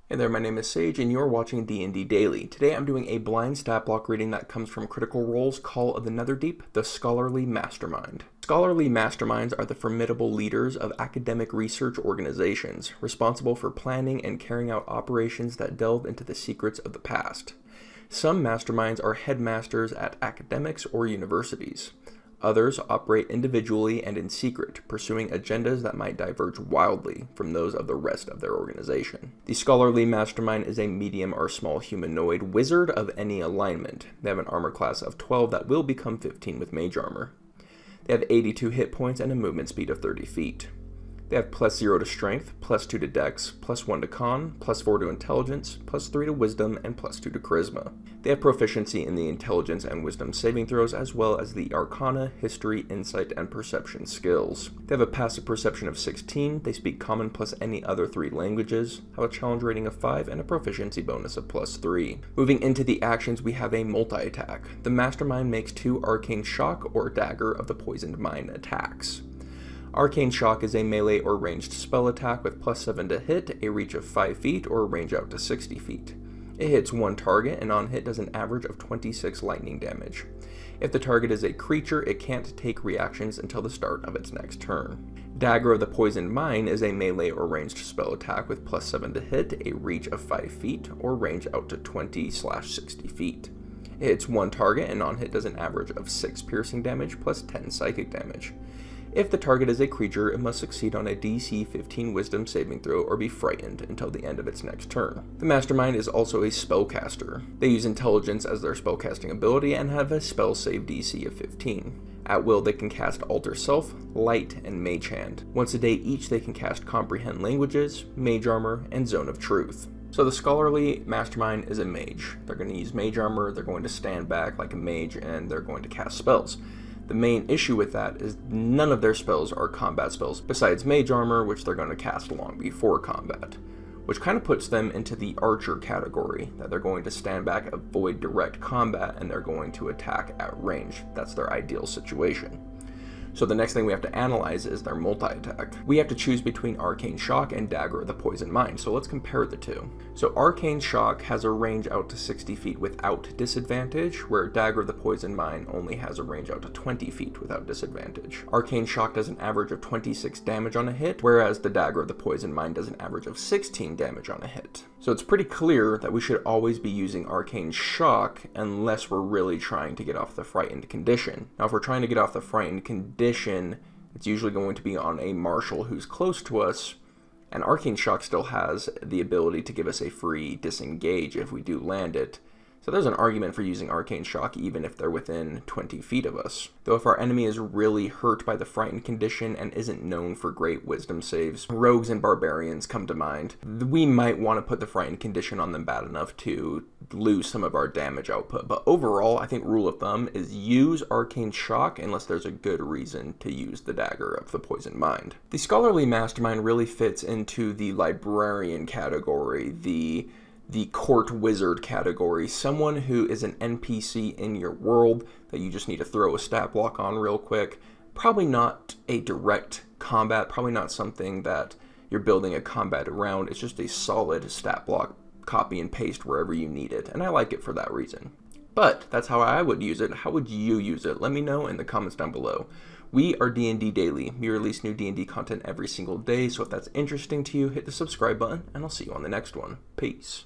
Hey there, my name is Sage, and you're watching D&D Daily. Today I'm doing a blind stat block reading that comes from Critical Role's Call of the Netherdeep, the Scholarly Mastermind. Scholarly Masterminds are the formidable leaders of academic research organizations, responsible for planning and carrying out operations that delve into the secrets of the past. Some masterminds are headmasters at academics or universities. Others operate individually and in secret, pursuing agendas that might diverge wildly from those of the rest of their organization. The Scholarly Mastermind is a medium or small humanoid wizard of any alignment. They have an armor class of 12 that will become 15 with mage armor. They have 82 hit points and a movement speed of 30 feet. They have +0 to strength, +2 to dex, +1 to con, +4 to intelligence, +3 to wisdom, and +2 to charisma. They have proficiency in the intelligence and wisdom saving throws, as well as the arcana, history, insight, and perception skills. They have a passive perception of 16, they speak common plus any other 3 languages, have a challenge rating of 5, and a proficiency bonus of +3. Moving into the actions, we have a multi-attack. The Mastermind makes 2 Arcane Shock or Dagger of the Poisoned Mind attacks. Arcane Shock is a melee or ranged spell attack with +7 to hit, a reach of 5 feet, or a range out to 60 feet. It hits one target, and on hit does an average of 26 lightning damage. If the target is a creature, it can't take reactions until the start of its next turn. Dagger of the Poisoned Mind is a melee or ranged spell attack with +7 to hit, a reach of 5 feet, or range out to 20/60 feet. It hits one target, and on hit does an average of 6 piercing damage plus 10 psychic damage. If the target is a creature, it must succeed on a DC 15 Wisdom saving throw or be frightened until the end of its next turn. The Mastermind is also a spellcaster. They use intelligence as their spellcasting ability and have a spell save DC of 15. At will, they can cast Alter Self, Light, and Mage Hand. Once a day each, they can cast Comprehend Languages, Mage Armor, and Zone of Truth. So the Scholarly Mastermind is a mage. They're going to use Mage Armor, they're going to stand back like a mage, and they're going to cast spells. The main issue with that is none of their spells are combat spells, besides Mage Armor, which they're going to cast long before combat, which kind of puts them into the Archer category, that they're going to stand back, avoid direct combat, and they're going to attack at range. That's their ideal situation. So the next thing we have to analyze is their multi-attack. We have to choose between Arcane Shock and Dagger of the Poisoned Mind, so let's compare the two. So Arcane Shock has a range out to 60 feet without disadvantage, where Dagger of the Poisoned Mind only has a range out to 20 feet without disadvantage. Arcane Shock does an average of 26 damage on a hit, whereas the Dagger of the Poisoned Mind does an average of 16 damage on a hit. So it's pretty clear that we should always be using Arcane Shock unless we're really trying to get off the frightened condition. Now if we're trying to get off the frightened condition, it's usually going to be on a marshal who's close to us, and Arcane Shock still has the ability to give us a free disengage if we do land it. So there's an argument for using Arcane Shock even if they're within 20 feet of us. Though if our enemy is really hurt by the frightened condition and isn't known for great wisdom saves, rogues and barbarians come to mind, we might want to put the frightened condition on them bad enough to lose some of our damage output. But overall, I think rule of thumb is use Arcane Shock unless there's a good reason to use the Dagger of the Poisoned Mind. The Scholarly Mastermind really fits into the librarian category, the court wizard category, someone who is an NPC in your world that you just need to throw a stat block on real quick. Probably not a direct combat, probably not something that you're building a combat around. It's just a solid stat block, copy and paste wherever you need it, and I like it for that reason. But that's how I would use it. How would you use it? Let me know in the comments down below. We are D&D Daily. We release new D&D content every single day, so if that's interesting to you, hit the subscribe button, and I'll see you on the next one. Peace.